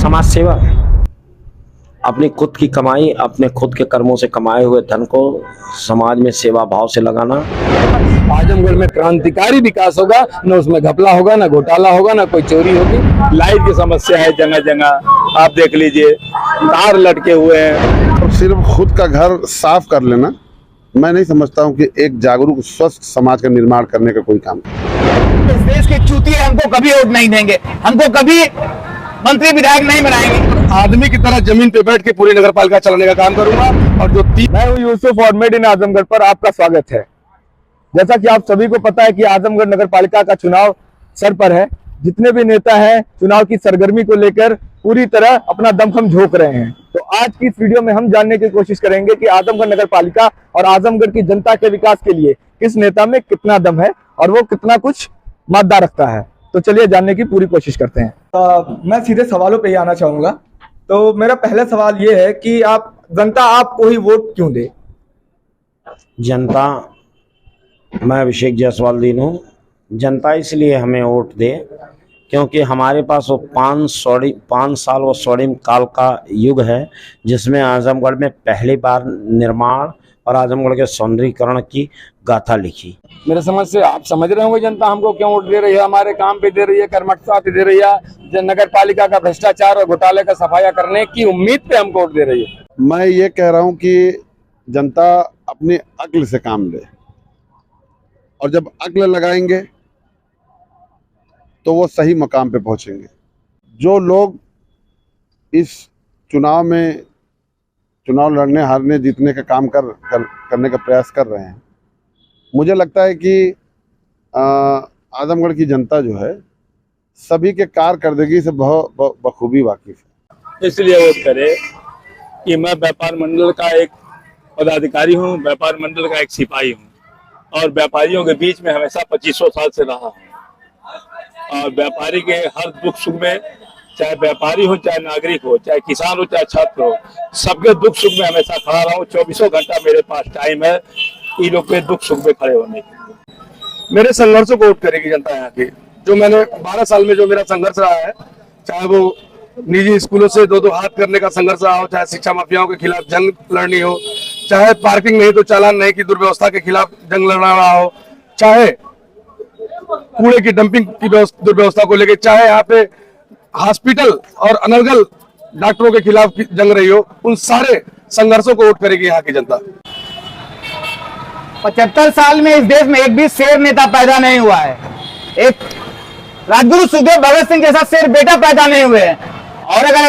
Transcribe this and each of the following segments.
समाज सेवा है। अपनी खुद की कमाई, अपने खुद के कर्मों से कमाए हुए धन को समाज में सेवा भाव से लगाना। आजमगढ़ में क्रांतिकारी विकास होगा, न उसमें घपला होगा, न घोटाला होगा, न कोई चोरी होगी। लाइट की समस्या है जगह जगह, आप देख लीजिए तार लटके हुए हैं। और सिर्फ खुद का घर साफ कर लेना मैं नहीं समझता हूँ कि एक जागरूक स्वस्थ समाज का निर्माण करने का कोई काम। इस देश के चूतिए हमको कभी वोट नहीं देंगे, हमको कभी मंत्री विधायक नहीं बनाएंगे। आदमी की तरह जमीन पे बैठ के पूरी नगर पालिका चलाने का काम करूंगा। और जो मैं हूं यूसुफ और मेड इन आजमगढ़ पर आपका स्वागत है। जैसा कि आप सभी को पता है कि आजमगढ़ नगर पालिका का चुनाव सर पर है। जितने भी नेता हैं चुनाव की सरगर्मी को लेकर पूरी तरह अपना दमखम झोंक रहे हैं। तो आज की इस वीडियो में हम जानने की कोशिश करेंगे कि आजमगढ़ नगर पालिका और आजमगढ़ की जनता के विकास के लिए किस नेता में कितना दम है और वो कितना कुछ मादा रखता है। तो चलिए जानने की पूरी कोशिश करते हैं। मैं सीधे सवालों पे ही आना चाहूंगा। तो मेरा पहला सवाल ये है कि जनता आपको ही वोट क्यों दे? जनता, मैं अभिषेक जायसवाल दीन हूँ। जनता इसलिए हमें वोट दे क्योंकि हमारे पास वो 5 साल वो स्वर्णिम काल का युग है जिसमें आजमगढ़ में पहली बार निर्माण और आजमगढ़ के सौंदर्यीकरण की गाथा लिखी। मेरे समझ से आप समझ रहे होंगे जनता हमको क्यों वोट दे रही है। हमारे काम पे दे रही है, कर्मठता पे दे रही है, नगर पालिका का भ्रष्टाचार और घोटाले का सफाया करने की उम्मीद पे हमको वोट दे रही है। मैं ये कह रहा हूँ कि जनता अपनी अक्ल से काम ले और जब अक्ल लगाएंगे तो वो सही मकाम पे पहुंचेंगे। जो लोग इस चुनाव में चुनाव लड़ने, हारने, जीतने का काम करने का प्रयास कर रहे हैं, मुझे लगता है कि आजमगढ़ की जनता जो है सभी के कारकर्दगी से बहुत बखूबी वाकिफ है। इसलिए वोट करे कि मैं व्यापार मंडल का एक पदाधिकारी हूँ, व्यापार मंडल का एक सिपाही हूँ और व्यापारियों के बीच में हमेशा 2500 साल से रहा हूँ। और व्यापारी के हर दुख सुख में, चाहे व्यापारी हो, चाहे नागरिक हो, चाहे किसान हो, चाहे छात्र हो, सबके दुख सुख में हमेशा खड़ा रहा हूँ। 24 घंटा मेरे पास टाइम है इन लोग के दुख सुख में खड़े होने के। मेरे संघर्षों को वोट करेगी जनता यहाँ की। जो मैंने 12 साल में जो मेरा संघर्ष रहा है, चाहे वो निजी स्कूलों से दो हाथ करने का संघर्ष रहा हो, चाहे शिक्षा माफियाओं के खिलाफ जंग लड़नी हो, चाहे पार्किंग नहीं तो चालान नहीं की दुर्व्यवस्था के खिलाफ जंग लड़ना रहा हो, चाहे कूड़े की डंपिंग की दुर्व्यवस्था को लेकर, चाहे यहाँ पे हॉस्पिटल और अनर्गल डॉक्टरों के खिलाफ जंग रही हो, उन सारे संघर्षों को वोट करेगी यहाँ की जनता। 75 साल में इस देश में एक भी शेर नेता पैदा नहीं हुआ है। एक राजगुरु सुखदेव भगत सिंह जैसा शेर बेटा पैदा नहीं हुए हैं। और अगर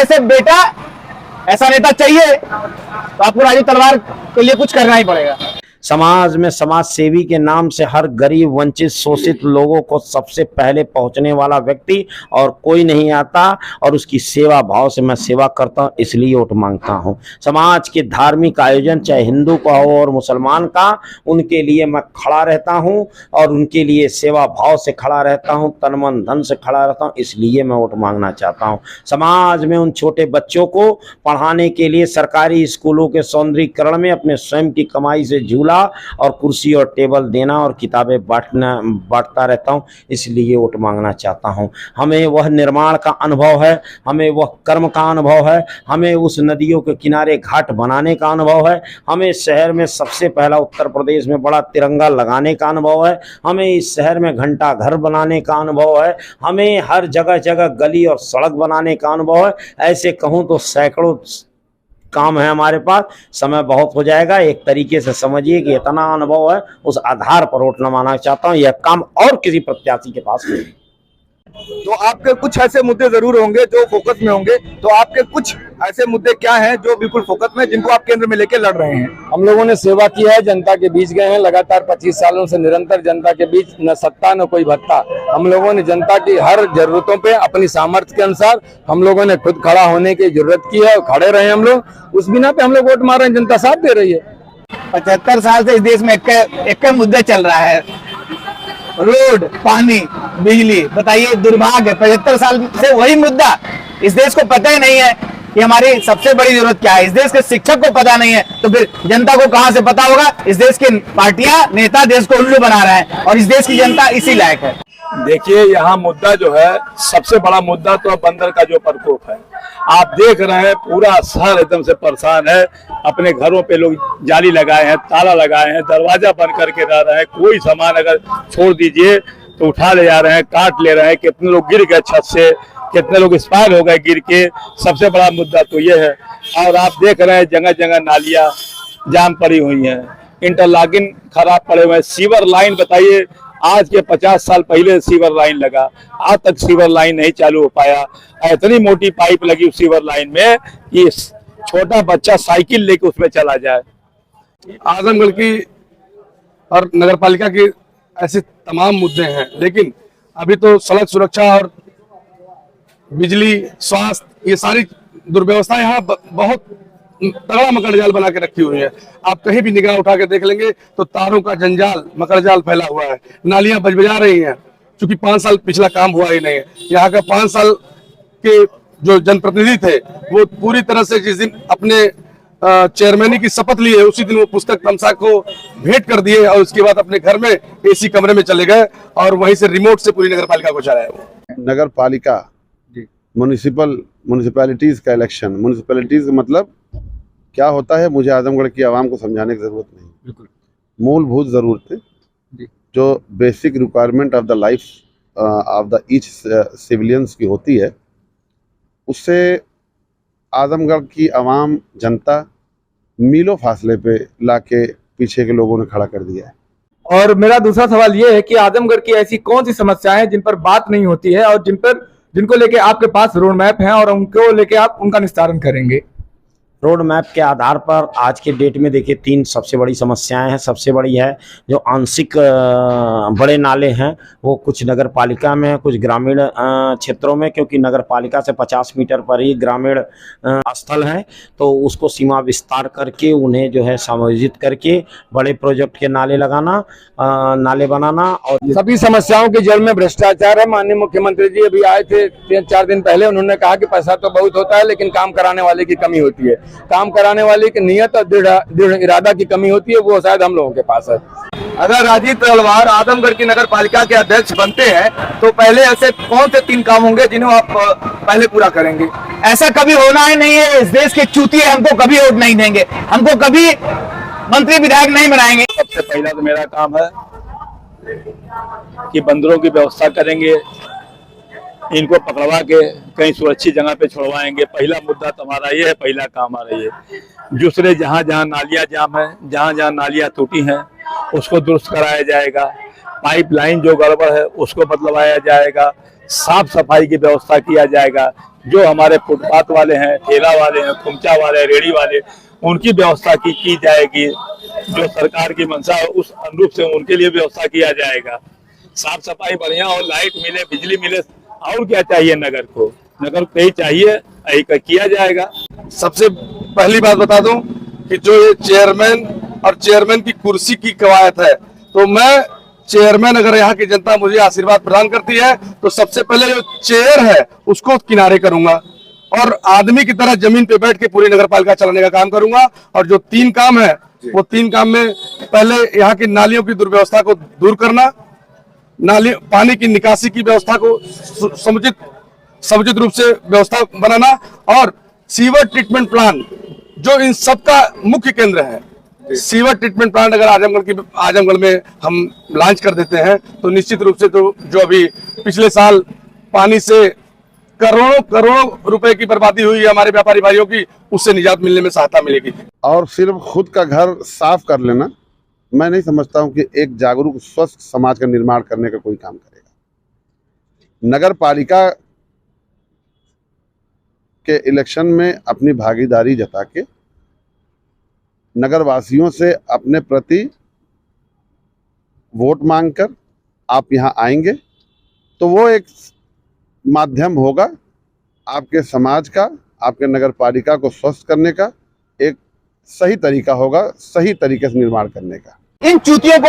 ऐसा नेता चाहिए तो आपको राजू तलवार के लिए कुछ करना ही पड़ेगा। समाज में समाज सेवी के नाम से हर गरीब, वंचित, शोषित लोगों को सबसे पहले पहुंचने वाला व्यक्ति और कोई नहीं आता और उसकी सेवा भाव से मैं सेवा करता हूं, इसलिए वोट मांगता हूं। समाज के धार्मिक आयोजन चाहे हिंदू का हो और मुसलमान का, उनके लिए मैं खड़ा रहता हूं और उनके लिए सेवा भाव से खड़ा रहता हूं, तन मन धन से खड़ा रहता हूं, इसलिए मैं वोट मांगना चाहता हूं। समाज में उन छोटे बच्चों को पढ़ाने के लिए सरकारी स्कूलों के सौंदर्यीकरण में अपने स्वयं की कमाई से झूला और कुर्सी और टेबल देना और किताबें बांटता रहता हूं, इसलिए वोट मांगना चाहता हूं। हमें वह निर्माण का अनुभव है, हमें वह कर्म का अनुभव है, हमें उस नदियों के किनारे घाट बनाने का अनुभव है, हमें शहर में सबसे पहला उत्तर प्रदेश में बड़ा तिरंगा लगाने का अनुभव है, हमें इस शहर में घंटा घर बनाने का अनुभव है, हमें हर जगह जगह गली और सड़क बनाने का अनुभव है। ऐसे कहूँ तो सैकड़ों काम है हमारे पास। समय बहुत हो जाएगा, एक तरीके से समझिए कि इतना अनुभव है, उस आधार पर वोट न मांगना चाहता हूं। यह काम और किसी प्रत्याशी के पास नहीं। तो आपके कुछ ऐसे मुद्दे जरूर होंगे जो फोकस में होंगे। तो आपके कुछ ऐसे मुद्दे क्या हैं जो बिल्कुल फोकस में, जिनको आप केंद्र में लेके लड़ रहे हैं? हम लोगों ने सेवा की है, जनता के बीच गए हैं लगातार 25 सालों से निरंतर जनता के बीच, न सत्ता न कोई भत्ता। हम लोगों ने जनता की हर जरूरतों पे अपनी सामर्थ्य के अनुसार हम लोगों ने खुद खड़ा होने की जरूरत की है और खड़े रहे हम लोग। उस बिना पे हम लोग वोट मार रहे हैं, जनता साथ दे रही है। 75 साल से इस देश में एक मुद्दा चल रहा है, रोड, पानी, बिजली। बताइए, दुर्भाग्य 75 साल से वही मुद्दा। इस देश को पता ही नहीं है कि हमारी सबसे बड़ी जरूरत क्या है। इस देश के शिक्षक को पता नहीं है तो फिर जनता को कहां से पता होगा? इस देश के पार्टियां, नेता देश को उल्लू बना रहे हैं और इस देश की जनता इसी लायक है। देखिए, यहाँ मुद्दा जो है, सबसे बड़ा मुद्दा तो बंदर का जो प्रकोप है। आप देख रहे हैं पूरा शहर एकदम से परेशान है। अपने घरों पे लोग जाली लगाए हैं, ताला लगाए हैं, दरवाजा बंद करके रह रहे हैं। कोई सामान अगर छोड़ दीजिए तो उठा ले जा रहे हैं, काट ले रहे हैं। कितने लोग गिर गए छत से, कितने लोग एक्सपायर हो गए गिर के। सबसे बड़ा मुद्दा तो ये है। और आप देख रहे हैं जगह जगह नालियां जाम पड़ी हुई हैं, इंटरलॉकिंग खराब पड़े हुए हैं। सीवर लाइन बताइए, आज के 50 साल पहले सीवर लाइन लगा, आज तक सीवर लाइन नहीं चालू हो पाया। इतनी मोटी पाइप लगी उस सीवर लाइन में कि छोटा बच्चा साइकिल लेके उसमें चला जाए। आजमगढ़ की और नगर पालिका के ऐसे तमाम मुद्दे हैं, लेकिन अभी तो सड़क सुरक्षा और बिजली, स्वास्थ्य, ये सारी दुर्व्यवस्था यहाँ बहुत तगड़ा मकड़जाल बना के रखी हुई है। आप कहीं भी निगाह उठा के देख लेंगे तो तारों का जंजाल, मकड़जाल फैला हुआ है। नालियां बजबजा रही हैं, क्योंकि 5 साल पिछला काम हुआ ही नहीं है। यहाँ का 5 साल के जो जनप्रतिनिधि थे वो पूरी तरह से जिस दिन अपने चेयरमैनी की शपथ ली है, उसी दिन वो पुस्तक तमसा को भेंट कर दिए और उसके बाद अपने घर में एसी कमरे में चले गए और वहीं से रिमोट से पूरी नगर पालिका को चलाया। वो नगर पालिका म्यूनिसिपैलिटीज का इलेक्शन, म्यूनिसिपैलिटीज मतलब क्या होता है मुझे आजमगढ़ की आवाम को समझाने की जरूरत नहीं। बिल्कुल। मूलभूत जरूरतें जो basic requirement of the life of the each civilians की होती है, उससे आजमगढ़ की आवाम जनता मीलों फासले पे लाके पीछे के लोगों ने खड़ा कर दिया है। और मेरा दूसरा सवाल ये है कि आजमगढ़ की ऐसी कौन सी समस्याएं हैं जिन पर बात नहीं होती है और जिनको लेके आपके पास रोड मैप है और उनको लेके आप उनका निस्तारण करेंगे? रोड मैप के आधार पर आज के डेट में देखिए 3 सबसे बड़ी समस्याएं हैं। सबसे बड़ी है जो आंशिक बड़े नाले हैं, वो कुछ नगर पालिका में, कुछ ग्रामीण क्षेत्रों में, क्योंकि नगर पालिका से 50 मीटर पर ही ग्रामीण स्थल है, तो उसको सीमा विस्तार करके उन्हें जो है समायोजित करके बड़े प्रोजेक्ट के नाले लगाना, नाले बनाना। और सभी समस्याओं की जड़ में भ्रष्टाचार है। माननीय मुख्यमंत्री जी अभी आए थे 3-4 दिन पहले, उन्होंने कहा कि पैसा तो बहुत होता है लेकिन काम कराने वाले की कमी होती है। काम कराने वाले की नियत और दृढ़ इरादा की कमी होती है, वो शायद हम लोगों के पास है। अगर राजीव तलवार आजमगढ़ की नगर पालिका के अध्यक्ष बनते हैं तो पहले ऐसे कौन से 3 काम होंगे जिन्हें आप पहले पूरा करेंगे? ऐसा कभी होना ही नहीं है। इस देश के चूतिए हमको कभी वोट नहीं देंगे, हमको कभी मंत्री विधायक नहीं बनाएंगे। सबसे पहला तो मेरा काम है कि बंदरों की व्यवस्था करेंगे, इनको पकड़वा के कहीं सुरक्षित जगह पे छोड़वाएंगे। पहला मुद्दा तो हमारा ये है, पहला काम आ रही है। दूसरे, जहाँ जहाँ नालियाँ जाम है, जहाँ जहाँ नालियाँ टूटी हैं, उसको दुरुस्त कराया जाएगा। पाइपलाइन जो गड़बड़ है उसको बदलवाया जाएगा। साफ सफाई की व्यवस्था किया जाएगा। जो हमारे फुटपाथ वाले हैं, ठेला वाले हैं, खुमचा वाले, रेहड़ी वाले, उनकी व्यवस्था की जाएगी। जो सरकार की मंशा है उस अनुरूप से उनके लिए व्यवस्था किया जाएगा। साफ सफाई बढ़िया और लाइट मिले, बिजली मिले, और क्या चाहिए नगर को? नगर को यही चाहिए, यही किया जाएगा। सबसे पहली बात बता दूं कि जो ये चेयरमैन और चेयरमैन की कुर्सी की कवायद है, तो मैं चेयरमैन, अगर यहाँ की जनता मुझे आशीर्वाद प्रदान करती है तो सबसे पहले जो चेयर है उसको किनारे करूंगा और आदमी की तरह जमीन पे बैठ के पूरी नगर पालिका चलाने का काम करूंगा। और जो 3 काम है वो 3 काम में पहले यहाँ की नालियों की दुर्व्यवस्था को दूर करना, नाली पानी की निकासी की व्यवस्था को समुचित रूप से व्यवस्था बनाना और सीवर ट्रीटमेंट प्लान, जो इन सबका मुख्य केंद्र है। सीवर ट्रीटमेंट प्लांट अगर आजमगढ़ में हम लॉन्च कर देते हैं तो निश्चित रूप से तो जो अभी पिछले साल पानी से करोड़ों रुपए की बर्बादी हुई है हमारे व्यापारी भाइयों की, उससे निजात मिलने में सहायता मिलेगी। और सिर्फ खुद का घर साफ कर लेना मैं नहीं समझता हूं कि एक जागरूक स्वस्थ समाज का निर्माण करने का कोई काम करेगा। नगर पालिका के इलेक्शन में अपनी भागीदारी जता के नगर वासियों से अपने प्रति वोट मांगकर आप यहां आएंगे तो वो एक माध्यम होगा आपके समाज का, आपके नगर पालिका को स्वस्थ करने का एक सही तरीका होगा, सही तरीके से निर्माण करने का। इन चूतियों को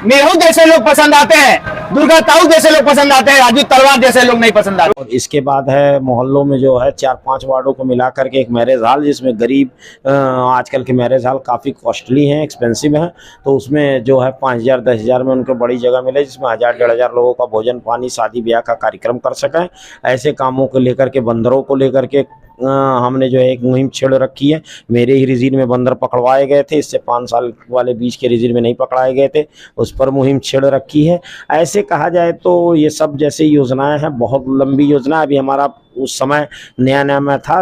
नेहरू जैसे लोग पसंद आते हैं, दुर्गा ताऊ जैसे लोग पसंद आते हैं, राजू तलवार जैसे लोग नहीं पसंद आते। और इसके बाद है मोहल्लों में जो है 4-5 वार्डों को मिला करके एक मैरिज हॉल, जिसमें गरीब आजकल के मैरिज हॉल काफ़ी कॉस्टली हैं, एक्सपेंसिव हैं, तो उसमें जो है 5,000-10,000 में उनको बड़ी जगह मिले, जिसमें 1,000-1,500 लोगों का भोजन पानी शादी ब्याह का कार्यक्रम कर सकें। ऐसे कामों को लेकर के, बंदरों को लेकर के हमने जो है एक मुहिम छेड़ रखी है। मेरे ही रिजीन में बंदर पकड़वाए गए थे, इससे 5 साल वाले बीच के रिजीन में नहीं पकड़ाए गए थे, उस पर मुहिम छेड़ रखी है। ऐसे कहा जाए तो ये सब जैसे योजनाएं हैं, बहुत लंबी योजना। अभी हमारा उस समय नया में था,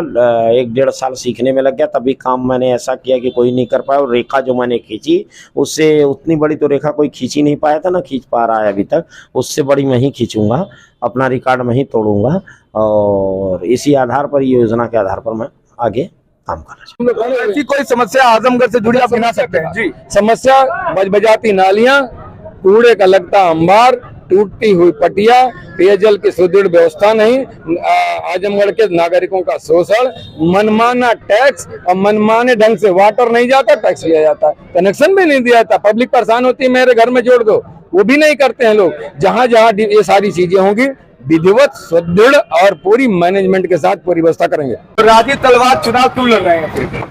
1-1.5 साल सीखने में लग गया, तभी काम मैंने ऐसा किया कि कोई नहीं कर पाया। और रेखा जो मैंने खींची, उससे उतनी बड़ी तो रेखा कोई खींच ही नहीं पाया था, ना खींच पा रहा है अभी तक। उससे बड़ी मैं ही खींचूंगा, अपना रिकॉर्ड मैं ही तोड़ूंगा, और इसी आधार पर, ये योजना के आधार पर मैं आगे काम करना चाहूँगा। ऐसी कोई समस्या आजमगढ़ से जुड़ी आप गिना सकते हैं? जी, समस्या बजबजाती नालियां, कूड़े का लगता अंबार, टूटती हुई पटिया, पेयजल की सुदृढ़ व्यवस्था नहीं, आजमगढ़ के नागरिकों का शोषण, मनमाना टैक्स और मनमाने ढंग से वाटर नहीं जाता, टैक्स लिया जाता है, कनेक्शन भी नहीं दिया जाता, पब्लिक परेशान होती है, मेरे घर में जोड़ दो, वो भी नहीं करते हैं लोग। जहां जहां ये सारी चीजें होंगी, विधिवत, सुदृढ़ और पूरी मैनेजमेंट के साथ पूरी व्यवस्था करेंगे। राजू तलवार चुनाव क्यों लड़ रहे हैं फिर?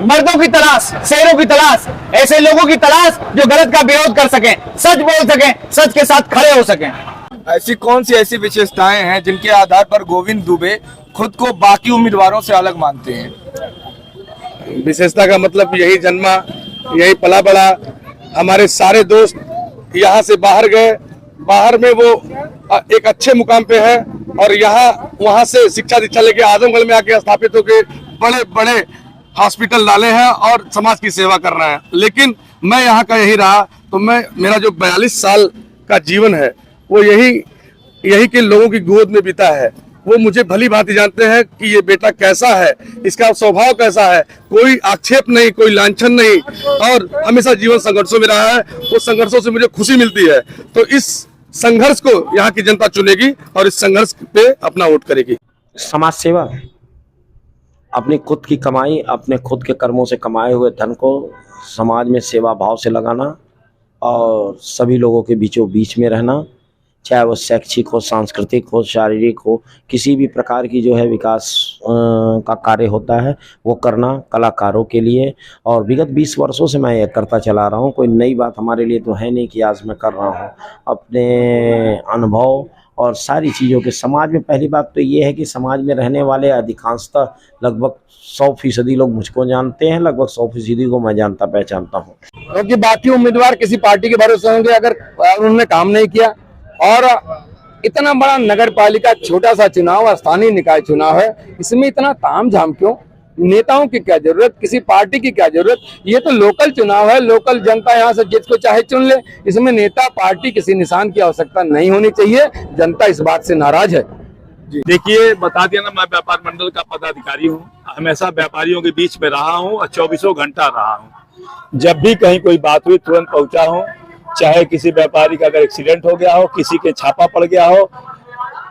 मर्दों की तलाश, शेरों की तलाश, ऐसे लोगों की तलाश जो गलत का विरोध कर सकें, सच बोल सकें, सच के साथ खड़े हो सकें। ऐसी कौन सी ऐसी विशेषताएं हैं जिनके आधार पर गोविंद दुबे खुद को बाकी उम्मीदवारों से अलग मानते हैं? विशेषता का मतलब यही जन्मा, यही पला बड़ा। हमारे सारे दोस्त यहाँ से बाहर गए, बाहर में वो एक अच्छे मुकाम पे है, और यहाँ वहाँ से शिक्षा दीक्षा लेके आजमगढ़ में आके स्थापित होके बड़े बड़े हॉस्पिटल डाले हैं और समाज की सेवा कर रहे हैं। लेकिन मैं यहाँ का यही रहा, तो मेरा जो 42 साल का जीवन है वो यही के लोगों की गोद में बीता है। वो मुझे भली भांति जानते हैं कि ये बेटा कैसा है, इसका स्वभाव कैसा है, कोई आक्षेप नहीं, कोई लांछन नहीं, और हमेशा जीवन संघर्षों में रहा है। वो संघर्षों से मुझे खुशी मिलती है। तो इस संघर्ष को यहाँ की जनता चुनेगी और इस संघर्ष पे अपना वोट करेगी। समाज सेवा, अपनी खुद की कमाई, अपने खुद के कर्मों से कमाए हुए धन को समाज में सेवा भाव से लगाना, और सभी लोगों के बीचों बीच में रहना, चाहे वो शैक्षिक हो, सांस्कृतिक हो, शारीरिक हो, किसी भी प्रकार की जो है विकास का कार्य होता है वो करना कलाकारों के लिए। और विगत 20 वर्षों से मैं ये करता चला रहा हूँ, कोई नई बात हमारे लिए तो है नहीं कि आज मैं कर रहा हूँ। अपने अनुभव और सारी चीज़ों के, समाज में पहली बात तो ये है कि समाज में रहने वाले अधिकांशतः लगभग 100% लोग मुझको जानते हैं, लगभग 100% को मैं जानता पहचानता हूँ। क्योंकि बाकी उम्मीदवार किसी पार्टी के भरोसे होंगे, अगर उन्होंने काम नहीं किया। और इतना बड़ा नगर पालिका छोटा सा चुनाव, स्थानीय निकाय चुनाव है, इसमें इतना तामझाम क्यों? नेताओं की क्या जरूरत, किसी पार्टी की क्या जरूरत? ये तो लोकल चुनाव है, लोकल जनता यहाँ से जिसको चाहे चुन ले। इसमें नेता, पार्टी, किसी निशान की आवश्यकता नहीं होनी चाहिए। जनता इस बात से नाराज है। देखिए, बता दिया ना, मैं व्यापार मंडल का पदाधिकारी हूँ, हमेशा व्यापारियों के बीच में रहा हूँ और 24 घंटा रहा हूँ। जब भी कहीं कोई बात हुई तुरंत पहुंचा हूँ, चाहे किसी व्यापारी का अगर एक्सीडेंट हो गया हो, किसी के छापा पड़ गया हो,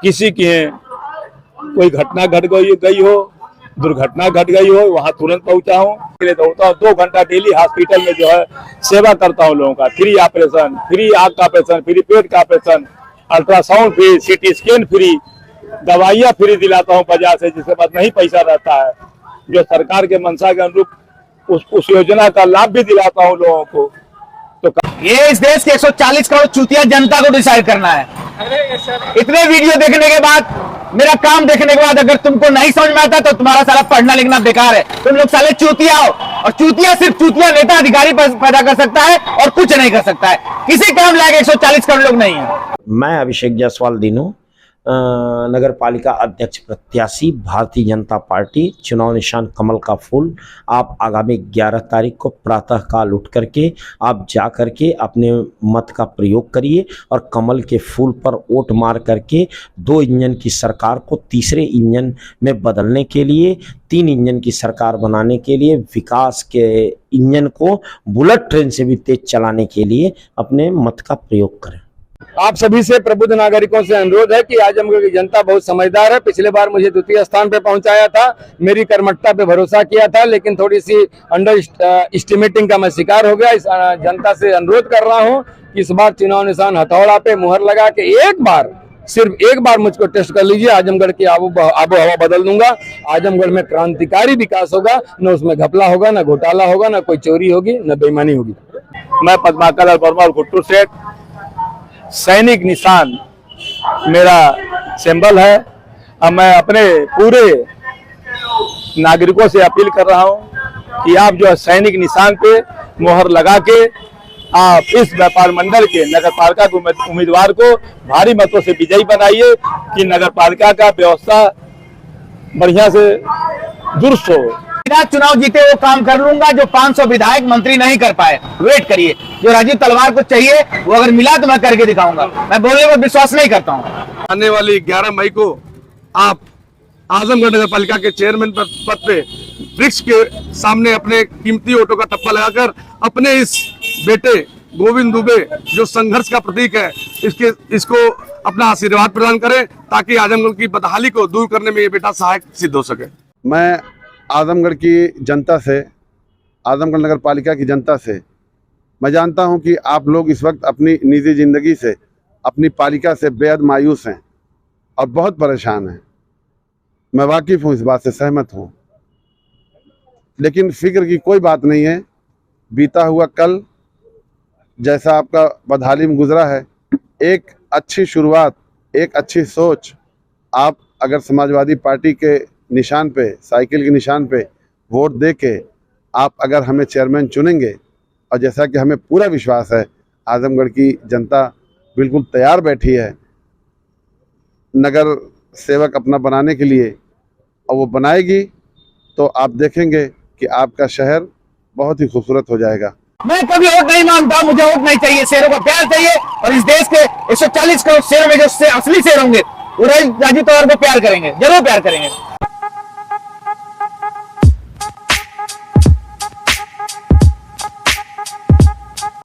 किसी के कोई घटना घट गई हो, दुर्घटना घट गई हो, वहां तुरंत पहुंचा हूँ। दौड़ता हूँ 2 घंटा डेली हॉस्पिटल में जो है सेवा करता हूँ लोगों का। फ्री ऑपरेशन, फ्री आँख का ऑपरेशन, फ्री पेट का operation, ultrasound free, CT scan free, दवाइयाँ फ्री दिलाता हूँ बाजार से, जिसके पास नहीं पैसा रहता है। जो सरकार के मंशा के अनुरूप उस योजना का लाभ भी दिलाता हूँ लोगों को। तो ये इस देश के 140 करोड़ चूतिया जनता को डिसाइड करना है। इतने वीडियो देखने के बाद, मेरा काम देखने के बाद, अगर तुमको नहीं समझ में आता तो तुम्हारा सारा पढ़ना लिखना बेकार है। तुम लोग साले चूतिया हो, और चूतिया सिर्फ चूतिया नेता अधिकारी पैदा कर सकता है और कुछ नहीं कर सकता है। किसी काम लायक 140 करोड़ लोग नहीं है। मैं अभिषेक जायसवाल दीनू, नगर पालिका अध्यक्ष प्रत्याशी, भारतीय जनता पार्टी, चुनाव निशान कमल का फूल। आप आगामी 11 तारीख को प्रातः काल उठ करके आप जा करके अपने मत का प्रयोग करिए और कमल के फूल पर वोट मार करके 2 इंजन की सरकार को तीसरे इंजन में बदलने के लिए, 3 इंजन की सरकार बनाने के लिए, विकास के इंजन को बुलेट ट्रेन से भी तेज चलाने के लिए अपने मत का प्रयोग करें। आप सभी से प्रबुद्ध नागरिकों से अनुरोध है कि आजमगढ़ की जनता बहुत समझदार है। पिछले बार मुझे द्वितीय स्थान पे पहुंचाया था, मेरी कर्मठता पे भरोसा किया था, लेकिन थोड़ी सी अंडर एस्टिमेटिंग का मैं शिकार हो गया। इस जनता से अनुरोध कर रहा हूं कि इस बार चुनाव निशान हथौड़ा पे मुहर लगा के एक बार, सिर्फ एक बार मुझको टेस्ट कर लीजिए। आजमगढ़ की आबो हवा बदल दूंगा। आजमगढ़ में क्रांतिकारी विकास होगा, न उसमें घपला होगा, न घोटाला होगा, न कोई चोरी होगी, न बेईमानी होगी। मैं पद्माकर लाल परमार गुट्टू सेठ, सैनिक निशान मेरा सिंबल है। अब मैं अपने पूरे नागरिकों से अपील कर रहा हूं कि आप जो है सैनिक निशान पे मोहर लगा के आप इस व्यापार मंडल के नगर पालिका के उम्मीदवार को भारी मतों से विजयी बनाइए कि नगर पालिका का व्यवस्था बढ़िया से दुरुस्त हो। बिना चुनाव जीते वो काम कर लूंगा जो 500 विधायक मंत्री नहीं कर पाए। वेट करिए, जो राजीव तलवार को चाहिए वो अगर मिला तो मैं करके दिखाऊंगा। मैं बोलने पर विश्वास नहीं करता हूँ। आने वाली 11 मई को आप आजमगढ़ नगर पालिका के चेयरमैन पद पे वृक्ष के सामने अपने कीमती वोटों का टप्पा लगाकर अपने इस बेटे गोविंद दुबे जो संघर्ष का प्रतीक है इसको अपना आशीर्वाद प्रदान करें ताकि आजमगढ़ की बदहाली को दूर करने में ये बेटा सहायक सिद्ध हो सके। मैं आजमगढ़ की जनता से, आजमगढ़ नगर पालिका की जनता से, मैं जानता हूं कि आप लोग इस वक्त अपनी निजी ज़िंदगी से, अपनी पालिका से बेहद मायूस हैं और बहुत परेशान हैं। मैं वाकिफ़ हूं, इस बात से सहमत हूं, लेकिन फिक्र की कोई बात नहीं है। बीता हुआ कल जैसा आपका बदहाली में गुजरा है, एक अच्छी शुरुआत, एक अच्छी सोच, आप अगर समाजवादी पार्टी के निशान पे, साइकिल के निशान पे वोट दे के आप अगर हमें चेयरमैन चुनेंगे, और जैसा कि हमें पूरा विश्वास है आजमगढ़ की जनता बिल्कुल तैयार बैठी है नगर सेवक अपना बनाने के लिए, और वो बनाएगी तो आप देखेंगे कि आपका शहर बहुत ही खूबसूरत हो जाएगा। मैं कभी वोट नहीं मांगता, मुझे वोट नहीं चाहिए, शेरों का प्यार चाहिए। और इस देश के 140 करोड़ शेर में जो असली शेर होंगे वो राजीव तलवार को प्यार करेंगे, जरूर प्यार करेंगे।